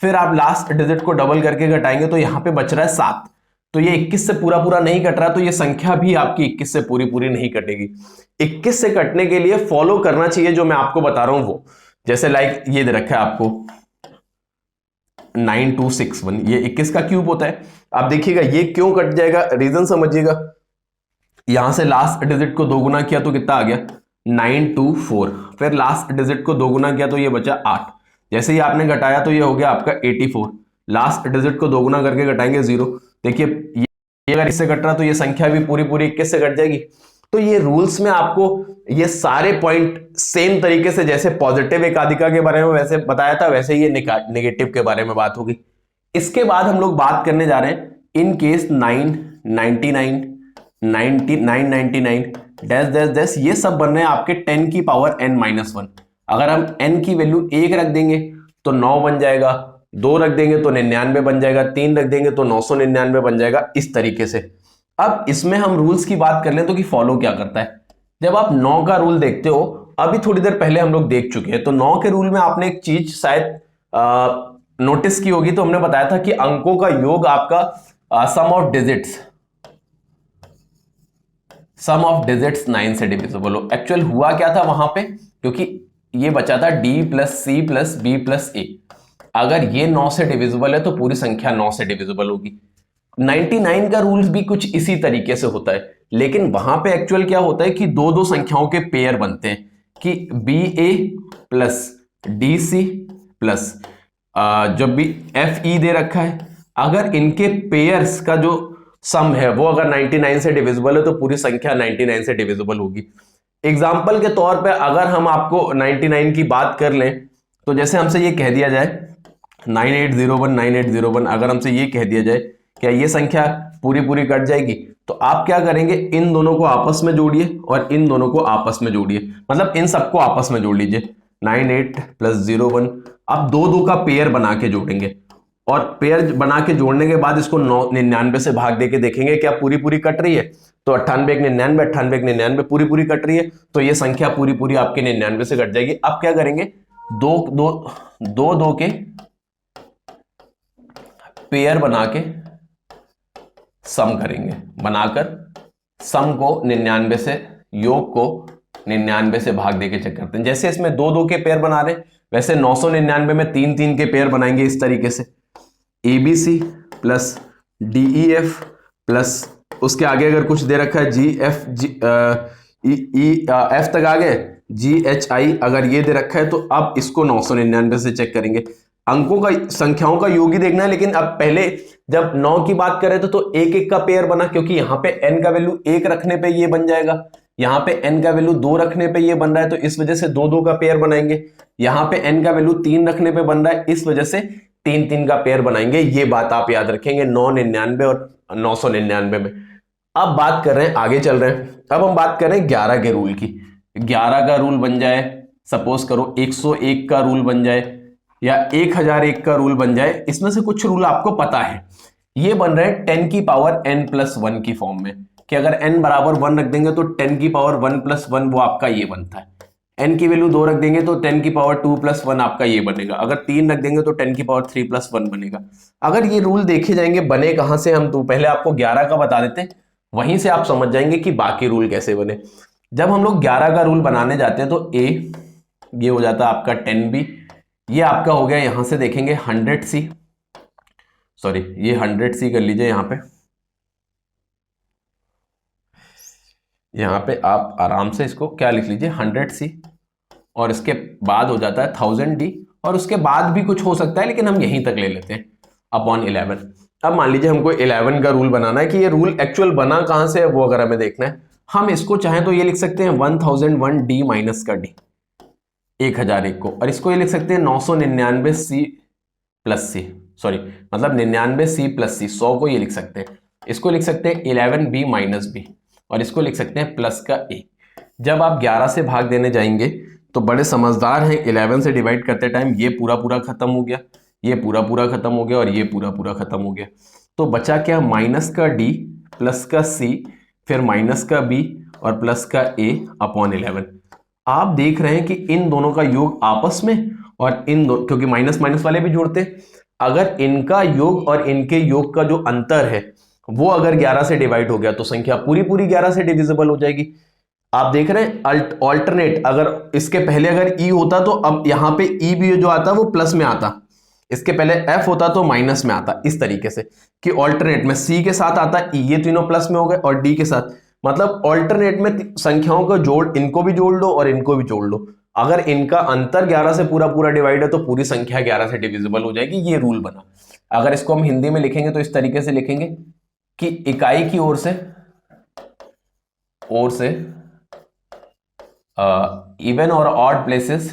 S1: फिर आप लास्ट डिजिट को डबल करके घटाएंगे तो यहां पे बच रहा है 7। तो ये 21 से पूरा पूरा नहीं कट रहा, तो ये संख्या भी आपकी 21 से पूरी पूरी नहीं कटेगी। 21 से कटने के लिए फॉलो करना चाहिए जो मैं आपको बता रहा हूं वो। जैसे लाइक ये दे रखा है आपको 9261, ये 21 का क्यूब होता है। आप देखिएगा ये क्यों कट जाएगा, रीजन समझिएगा। यहां से लास्ट डिजिट को 2 गुना किया तो कितना आ गया, 924। फिर लास्ट डिजिट को 2 गुना किया तो ये बचा 8। जैसे ही आपने घटाया तो ये हो गया आपका 84। लास्ट डिजिट को 2 गुना करके घटाएंगे 0। देखिए ये अगर इससे कट रहा तो ये संख्या भी पूरी पूरी 21 से कट जाएगी। तो ये रूल्स में आपको ये सारे पॉइंट सेम तरीके से, जैसे पॉजिटिव एकाधिका के बारे में वैसे बताया था, वैसे ही ये नेगेटिव के बारे में बात होगी। इसके बाद हम लोग बात करने जा रहे हैं in case 999 999 dash dash dash, ये सब बन रहे हैं आपके 10 की पावर n-1। अगर हम n की वैल्यू 1 रख देंगे तो 9 बन जाएगा, 2 रख देंगे तो 99 बन जाएगा, 3 रख देंगे तो 999 बन जाएगा, इस तरीके से। अब इसमें हम रूल्स की बात कर लें तो कि फॉलो क्या करता है। जब आप 9 का रूल देखते हो, अभी थोड़ी देर पहले हम लोग देख चुके हैं, तो 9 के रूल में आपने एक चीज शायद नोटिस की होगी। तो हमने बताया था कि अंकों का योग आपका सम ऑफ डिजिट्स 9 से डिविजिबल हो। एक्चुअल हुआ क्या था वहां पे, क्योंकि ये बचा था d plus C plus B plus A. अगर ये 9 से डिविजिबल है तो पूरी संख्या 9 से डिविजिबल होगी। 99 का रूल भी कुछ इसी तरीके से होता है, लेकिन वहां पे एक्चुअल क्या होता है कि दो दो संख्याओं के पेयर बनते हैं, कि बी ए प्लस डी सी प्लस जब भी एफ ई दे रखा है, अगर इनके पेयर्स का जो सम है वो अगर 99 से डिविजिबल है तो पूरी संख्या 99 से डिविजिबल होगी। एग्जाम्पल के तौर पे अगर हम आपको 99 की बात कर लें, तो जैसे हमसे ये कह दिया जाए 9801 9801, अगर हमसे ये कह दिया जाए क्या ये संख्या पूरी पूरी कट जाएगी, तो आप क्या करेंगे, इन दोनों को आपस में जोड़िए और इन दोनों को आपस में जोड़िए, मतलब इन सबको आपस में जोड़ लीजिए। 98 प्लस 01, आप दो दो का पेयर बना के जोड़ेंगे, और पेयर बना के जोड़ने के बाद इसको 99 से भाग देके देखेंगे क्या पूरी पूरी कट रही है। तो 98 99 98 99 पूरी पूरी कट रही है, तो ये संख्या पूरी पूरी आपके 99 से कट जाएगी। अब क्या करेंगे, दो के पेयर बना के सम करेंगे, बनाकर सम को 99 से, योग को 99 से भाग देके चेक करते हैं। जैसे इसमें दो दो के पेयर बना रहे हैं, वैसे 999 में 3 3 के पेयर बनाएंगे इस तरीके से। ABC प्लस DEF प्लस उसके आगे अगर कुछ दे रखा है GF F तक आ गए, GHI अगर ये दे रखा है, तो अब इसको 999 से चेक करेंगे। अंकों का, संख्याओं का योग ही देखना है, लेकिन अब पहले जब 9 की बात करें तो एक एक का पेयर बना, क्योंकि यहाँ पे n का वैल्यू 1 रखने पे ये बन जाएगा, यहाँ पे n का वैल्यू 2 रखने पे ये बन रहा है, तो इस वजह से दो दो का पेयर बनाएंगे। यहाँ पे n का वैल्यू 3 रखने पे बन रहा है, इस वजह से 3 3 का पेयर बनाएंगे। ये बात आप याद रखेंगे 999 और 999 में। अब बात कर रहे हैं, आगे चल रहे हैं, अब हम बात कर रहे हैं 11 के रूल की। 11 का रूल बन जाए, सपोज करो 101 का रूल बन जाए या 1001 का रूल बन जाए, इसमें से कुछ रूल आपको पता है। ये बन रहे हैं 10 की पावर n+1 की फॉर्म में, कि अगर n बराबर 1 रख देंगे तो 10 की पावर 1+1 वो आपका ये बनता है। n की वैल्यू 2 रख देंगे तो 10 की पावर 2+1 आपका ये बनेगा। अगर 3 रख देंगे तो 10 की पावर 3+1 बनेगा। अगर ये रूल देखे जाएंगे बने कहां से, हम तो पहले आपको 11 का बता देते हैं, वहीं से आप समझ जाएंगे कि बाकी रूल कैसे बने। जब हम लोग 11 का रूल बनाने जाते हैं तो a ये हो जाता है आपका 10b, ये आपका हो गया, यहां से देखेंगे 100c, सॉरी ये 100c कर लीजिए, यहां पे यहाँ पे आप आराम से इसको क्या लिख लीजिए 100C, और इसके बाद हो जाता है 1000D, और उसके बाद भी कुछ हो सकता है लेकिन हम यहीं तक ले लेते हैं अपॉन 11। अब मान लीजिए हमको 11 का रूल बनाना है कि ये रूल एक्चुअल बना कहां से है वो अगर हमें देखना है, हम इसको चाहें तो ये लिख सकते हैं 1001D माइनस का D, 1001 को, और इसको ये लिख सकते हैं 999C प्लस C, सॉरी मतलब 99C प्लस C, 100 को ये लिख सकते हैं, इसको लिख सकते हैं 11B माइनस B, और इसको लिख सकते हैं प्लस का A। जब आप 11 से भाग देने जाएंगे तो बड़े समझदार हैं, 11 से डिवाइड करते टाइम ये पूरा पूरा खत्म हो गया, ये पूरा पूरा खत्म हो गया, और ये पूरा पूरा खत्म हो गया, तो बचा क्या, माइनस का D प्लस का C, फिर माइनस का B और प्लस का A अपॉन 11। आप देख रहे हैं कि इन दोनों का योग आपस में, और इन दो, क्योंकि माइनस माइनस वाले भी जोड़ते हैं, अगर इनका योग और इनके योग का जो अंतर है वो अगर 11 से डिवाइड हो गया तो संख्या पूरी पूरी 11 से डिविजिबल हो जाएगी। आप देख रहे हैं ऑल्टरनेट, अगर इसके पहले अगर ई होता तो अब यहां पे ई भी जो आता वो प्लस में आता, इसके पहले एफ होता तो माइनस में आता, इस तरीके से कि ऑल्टरनेट में सी के साथ आता ई, ये तीनों प्लस में हो गए, और डी के साथ, मतलब ऑल्टरनेट में संख्याओं को जोड़, इनको भी जोड़ लो और इनको भी जोड़ लो, अगर इनका अंतर 11 से पूरा पूरा डिवाइड है तो पूरी संख्या 11 से डिविजिबल हो जाएगी, ये रूल बना। अगर इसको हम हिंदी में लिखेंगे तो इस तरीके से लिखेंगे कि इकाई की ओर से इवन और ऑड प्लेसेस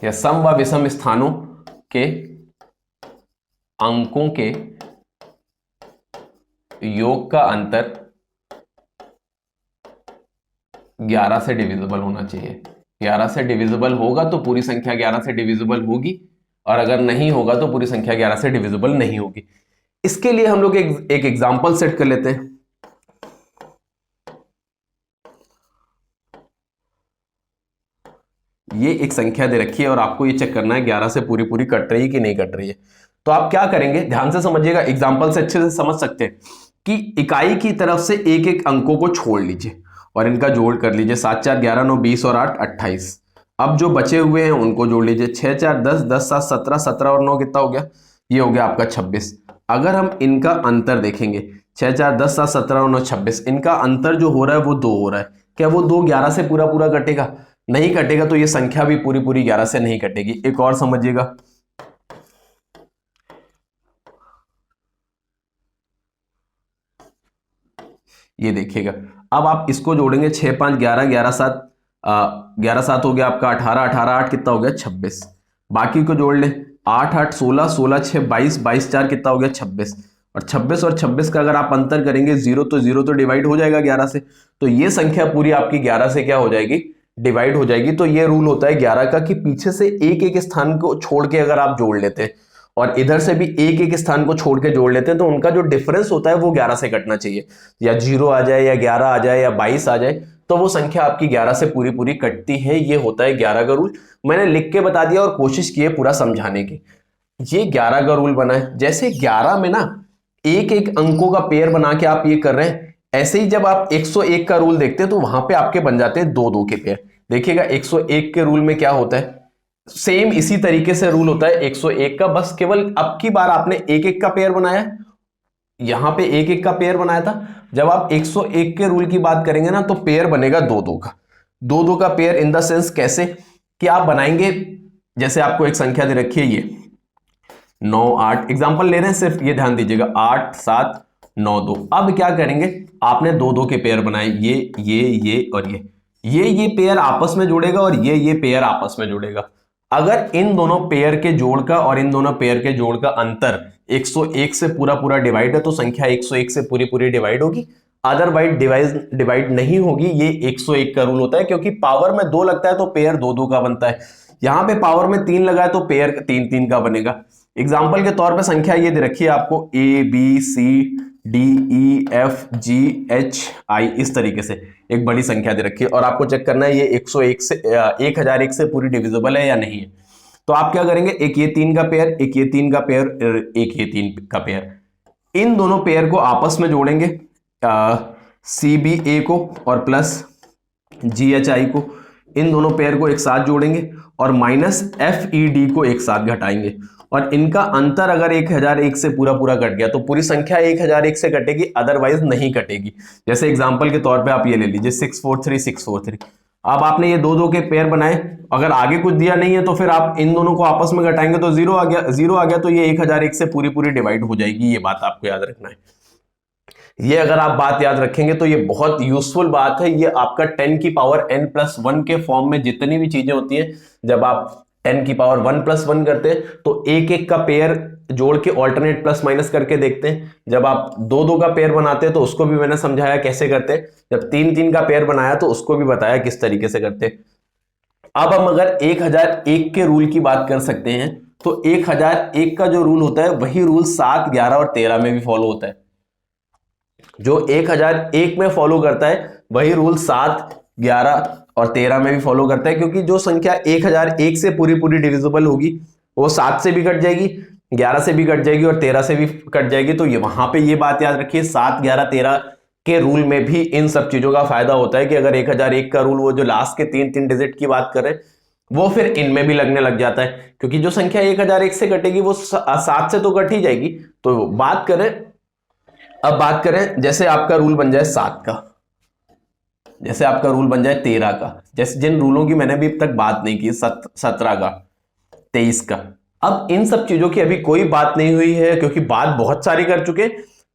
S1: या सम व विषम स्थानों के अंकों के योग का अंतर 11 से डिविजिबल होना चाहिए। 11 से डिविजिबल होगा तो पूरी संख्या 11 से डिविजिबल होगी, और अगर नहीं होगा तो पूरी संख्या 11 से डिविजिबल नहीं होगी। इसके लिए हम लोग एक एग्जांपल सेट कर लेते हैं। ये एक संख्या दे रखी है और आपको ये चेक करना है 11 से पूरी पूरी कट रही है कि नहीं कट रही है। तो आप क्या करेंगे, ध्यान से समझिएगा, एग्जांपल से अच्छे से समझ सकते हैं कि इकाई की तरफ से एक एक अंकों को छोड़ लीजिए और इनका जोड़ कर लीजिए। 7 4 11 9 20 और 8 28। अब जो बचे हुए हैं उनको जोड़ लीजिए। 6 4 10 10 7 17 17 और 9 कितना हो गया, ये हो गया आपका 26। अगर हम इनका अंतर देखेंगे, 6 4 10 7 17 और 9 26, इनका अंतर जो हो रहा है वो 2 हो रहा है। क्या वो 2 11 से पूरा पूरा कटेगा? नहीं कटेगा, तो ये संख्या भी पूरी पूरी 11 से नहीं कटेगी। एक और समझिएगा, ये देखिएगा, अब आप इसको जोड़ेंगे 6 5 11 11 7 11 7 हो गया आपका 18 18 8 कितना हो गया 26। बाकी को जोड़ ले, 8 8 16 16 6 22 22 4 कितना हो गया 26। और 26 का अगर आप अंतर करेंगे 0 तो 0 तो डिवाइड हो जाएगा 11 से, तो ये संख्या पूरी आपकी 11 से क्या हो जाएगी, डिवाइड हो जाएगी। तो ये रूल होता है 11 का कि पीछे से एक एक स्थान को छोड़ के अगर आप जोड़ लेते हैं और इधर से भी एक एक स्थान को छोड़ के जोड़ लेते हैं तो उनका जो डिफरेंस होता है वो 11 से कटना चाहिए। या 0 आ जाए या 11 आ जाए या 22 आ जाए तो वो संख्या आपकी 11 से पूरी पूरी कटती है। ये होता है 11 का रूल। मैंने लिख के बता दिया और कोशिश की है पूरा समझाने की। ये 11 का रूल बना है। जैसे 11 में ना एक एक अंकों का पेयर बना के आप ये कर रहे हैं, ऐसे ही जब आप 101 का रूल देखते हैं तो वहां पे आपके बन जाते हैं 2 2 के पेयर। देखिएगा 101 के रूल में क्या होता है, सेम इसी तरीके से रूल होता है 101 का, बस केवल अब की बार आपने एक एक का पेयर बनाया, यहां पे एक एक का पेयर बनाया था। जब आप 101 के रूल की बात करेंगे ना तो पेयर बनेगा 2 2 का। 2 2 का पेयर इन द सेंस कैसे कि आप बनाएंगे, जैसे आपको एक संख्या दे रखी है ये 9 8, एग्जांपल ले रहे हैं, सिर्फ ये ध्यान दीजिएगा 8 7 9 2। अब क्या करेंगे, आपने 2 2 के पेयर बनाए, ये और ये पेयर आपस में जुड़ेगा और ये पेयर आपस में जुड़ेगा। अगर इन दोनों पेयर के जोड़ का और इन दोनों पेयर के जोड़ का अंतर 101 से पूरा पूरा डिवाइड है तो संख्या 101 से पूरी पूरी डिवाइड होगी, अदरवाइज डिवाइड नहीं होगी। ये 101 का रूल होता है, क्योंकि पावर में 2 लगता है तो पेयर 2 2 का बनता है। यहां पे पावर में 3 लगा है तो पेयर 3 3 का बनेगा। एग्जाम्पल के तौर पे संख्या ये दे रखी है आपको A B C D E F G H I, इस तरीके से एक बड़ी संख्या दे रखी है और आपको चेक करना है ये 101 से 1001 से पूरी डिविजिबल है या नहीं है। तो आप क्या करेंगे, एक ये 3 का पेयर, एक ये 3 का पेयर, एक ये 3 का पेयर, इन दोनों पेयर को आपस में जोड़ेंगे, CBA को और प्लस GHI को, इन दोनों पेयर को एक साथ जोड़ेंगे और माइनस FED को एक साथ घटाएंगे और इनका अंतर अगर 1001 से पूरा पूरा कट गया तो पूरी संख्या 1001 से कटेगी, अदरवाइज नहीं कटेगी। जैसे एग्जांपल के तौर पे आप ये ले लीजिए 643 अब आपने ये दो दो के पेयर बनाए, अगर आगे कुछ दिया नहीं है तो फिर आप इन दोनों को आपस में घटाएंगे तो जीरो आ गया तो ये 1001 से पूरी पूरी डिवाइड हो जाएगी। ये बात आपको याद रखना है। ये अगर आप बात याद रखेंगे तो ये बहुत यूजफुल बात है। ये आपका 10 की पावर n+1 के फॉर्म में जितनी भी चीजें होती हैं, जब आप 10 की पावर 1+1 करते हैं तो एक एक का पेयर जोड़ के ऑल्टरनेट प्लस माइनस करके देखते हैं। जब आप दो दो का पेयर बनाते हैं तो उसको भी मैंने समझाया कैसे करते हैं। जब तीन तीन का पेयर बनाया तो उसको भी बताया किस तरीके से करते हैं। अब हम अगर 1001 के रूल की बात कर सकते हैं तो 1001 का जो रूल होता है वही रूल 7, 11 और 13 में भी फॉलो होता है। जो 1001 में फॉलो करता है वही रूल 7, 11 और 13 में भी फॉलो करता है, क्योंकि जो संख्या 1001 से पूरी पूरी डिविजिबल होगी वो 7 से भी कट जाएगी, 11 से भी कट जाएगी और 13 से भी कट जाएगी। तो ये वहां पे ये बात याद रखिए 7, 11, 13 के रूल में भी इन सब चीजों का फायदा होता है कि अगर 1001 का रूल वो जो लास्ट के तीन तीन डिजिट की बात करें वो फिर इनमें भी लगने लग जाता है, क्योंकि जो संख्या 1001 से कटेगी वो 7 से तो कट ही जाएगी। तो अब बात करें जैसे आपका रूल बन जाए 7 का, जैसे आपका रूल बन जाए 13 का, जैसे जिन रूलों की मैंने अभी तक बात नहीं की, 17 का, 23 का। अब इन सब चीजों की अभी कोई बात नहीं हुई है क्योंकि बात बहुत सारी कर चुके,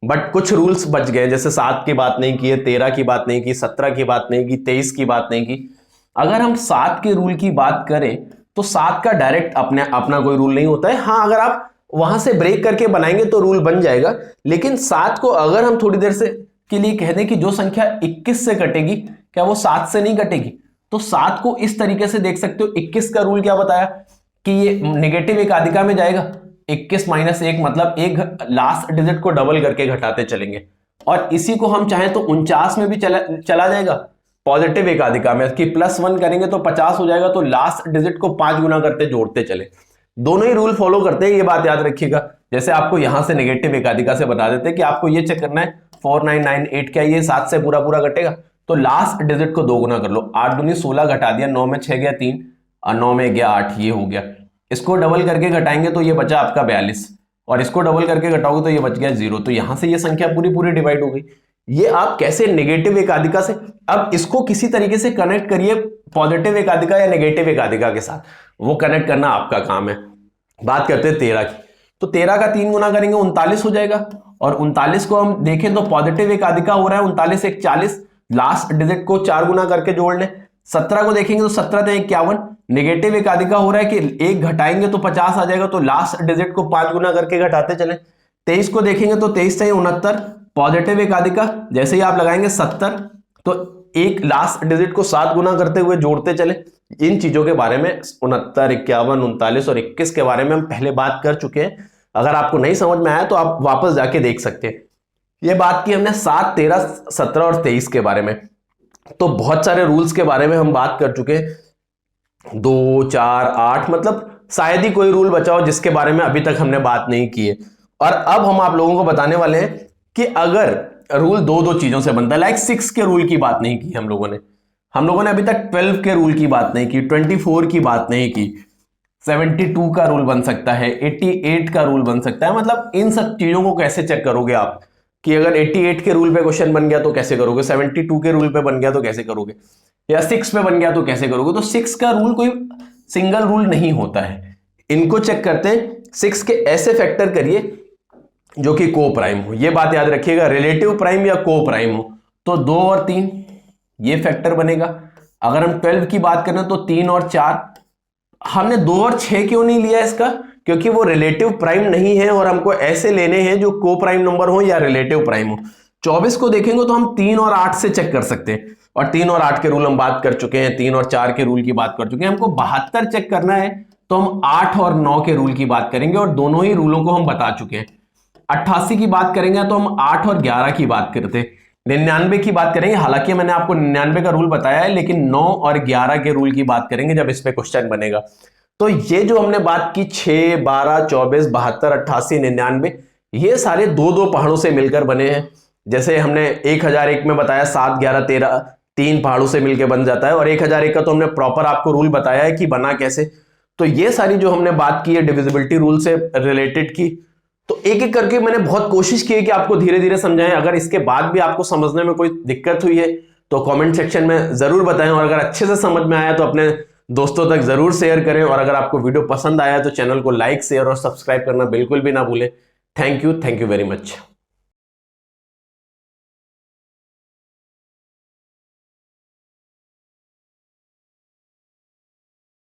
S1: बट कुछ रूल्स बच गए। जैसे 7 की बात नहीं की है, 13 की बात नहीं की, 17 की बात नहीं की, 23 की बात नहीं की। अगर हम 7 के रूल की बात करें तो 7 का डायरेक्ट अपना कोई रूल नहीं होता है। हाँ, अगर आप वहां से ब्रेक करके बनाएंगे तो रूल बन जाएगा, लेकिन 7 को अगर हम थोड़ी देर से के लिए कह दें कि जो संख्या 21 से कटेगी क्या वो 7 से नहीं कटेगी, तो 7 को इस तरीके से देख सकते हो। 21 का रूल क्या बताया कि ये नेगेटिव एकाधिका में जाएगा। 21 - 1 मतलब एक लास्ट डिजिट को डबल करके घटाते चलेंगे, और इसी को हम चाहें तो 49 में भी चला जाएगा पॉजिटिव एकाधिका में, कि +1 करेंगे तो 50 हो जाएगा। तो लास्ट डिजिट को 5 गुना करते जोड़ते चले, दोनों ही रूल फॉलो करते हैं, ये बात याद रखिएगा। जैसे आपको यहां से नेगेटिव एकाधिका से बता देते हैं कि आपको ये चेक करना है 4998 क्या ये 7 से पूरा पूरा कटेगा, तो लास्ट डिजिट को 2 गुना कर लो। 8 दूनी 16 घटा दिया, 9 में 6 गया 3 और 9 में गया 8, ये हो गया। इसको डबल करके घटाएंगे तो ये बचा आपका 42, और इसको डबल करके घटाओगे तो ये बच गया 0। तो यहां से ये संख्या पूरी पूरी डिवाइड हो गई। ये आप कैसे नेगेटिव एकाधिका से, अब इसको किसी तरीके से कनेक्ट करिए पॉजिटिव एकाधिका या नेगेटिव एकाधिका के साथ, वो कनेक्ट करना आपका काम है। बात करते हैं 13 की, तो 13 का 3 गुना करेंगे 39 हो जाएगा, और 39 को हम देखें तो पॉजिटिव एकाधिका हो रहा है 39 × 1 = 40, लास्ट डिजिट को 4 गुना करके जोड़ लें। 17 को देखेंगे तो 17 × 1 = 51, नेगेटिव एकाधिका हो रहा है कि 1 घटाएंगे तो 50 आ जाएगा, तो लास्ट डिजिट को 5 गुना करके घटाते चलें। 23 को देखेंगे तो 23 × 69, पॉजिटिव एकाधिका, जैसे ही आप लगाएंगे 70 तो एक लास्ट डिजिट को 7 गुना करते हुए जोड़ते चले। इन चीजों के बारे में 69, 51, 39 और 21 के बारे में हम पहले बात कर चुके हैं। अगर आपको नहीं समझ में आया तो आप वापस जाके देख सकते हैं। ये बात की हमने 7, 13, 17 और 23 के बारे में। तो बहुत सारे रूल्स के बारे में हम बात कर चुके हैं, 2, 4, 8, मतलब शायद ही कोई रूल बचा हो जिसके बारे में अभी तक हमने बात नहीं की है। और अब हम आप लोगों को बताने वाले हैं कि अगर रूल दो चीजों से बनता है, लाइक 6 के रूल की बात नहीं की हम लोगों ने अभी तक 12 के रूल की बात नहीं की, 24 की बात नहीं की, 72 का रूल बन सकता है, 88 का रूल बन सकता है। मतलब इन सब चीजों को कैसे चेक करोगे आप कि अगर 88 के रूल पे क्वेश्चन बन गया तो कैसे करोगे, 72 के रूल पे बन गया तो कैसे करोगे, या 6 पे बन गया तो कैसे करोगे। तो 6 का रूल कोई सिंगल रूल नहीं होता है, इनको चेक करते हैं। 6 के ऐसे फैक्टर करिए जो कि को प्राइम हो, ये बात याद रखिएगा, रिलेटिव प्राइम या को प्राइम हो। तो 2 और 3 ये फैक्टर बनेगा। अगर हम 12 की बात करें तो 3 और 4, हमने 2 और 6 क्यों नहीं लिया इसका, क्योंकि वो रिलेटिव प्राइम नहीं है और हमको ऐसे लेने हैं जो को प्राइम नंबर हो या रिलेटिव प्राइम हो। 24 को देखेंगे तो हम 3 और 8 से चेक कर सकते हैं, और 3 और 8 के रूल हम बात कर चुके हैं, 3 और 4 के रूल की बात कर चुके हैं। हमको 72 चेक करना है तो हम 8 और 9 के रूल की बात करेंगे, और दोनों ही रूलों को हम बता चुके हैं। 88 की बात करेंगे तो हम 8 और 11 की बात करते हैं। 99 की बात करेंगे, हालांकि मैंने आपको 99 का रूल बताया है, लेकिन 9 और 11 के रूल की बात करेंगे जब इस पे क्वेश्चन बनेगा। तो ये जो हमने बात की 6, 12, 24, 72, 88, 99, ये सारे दो पहाड़ों से मिलकर बने हैं। जैसे हमने 1001 में बताया 7, 11, 13 3 पहाड़ों से मिलकर बन जाता है, और 1001 का तो हमने प्रॉपर आपको रूल बताया है कि बना कैसे। तो ये सारी जो हमने बात की है डिविजिबिलिटी रूल से रिलेटेड की, तो एक एक करके मैंने बहुत कोशिश की है कि आपको धीरे धीरे समझाएं। अगर इसके बाद भी आपको समझने में कोई दिक्कत हुई है तो कमेंट सेक्शन में जरूर बताएं, और अगर अच्छे से समझ में आया तो अपने दोस्तों तक जरूर शेयर करें, और अगर आपको वीडियो पसंद आया तो चैनल को लाइक, शेयर और सब्सक्राइब करना बिल्कुल भी ना भूलें। Thank you very much.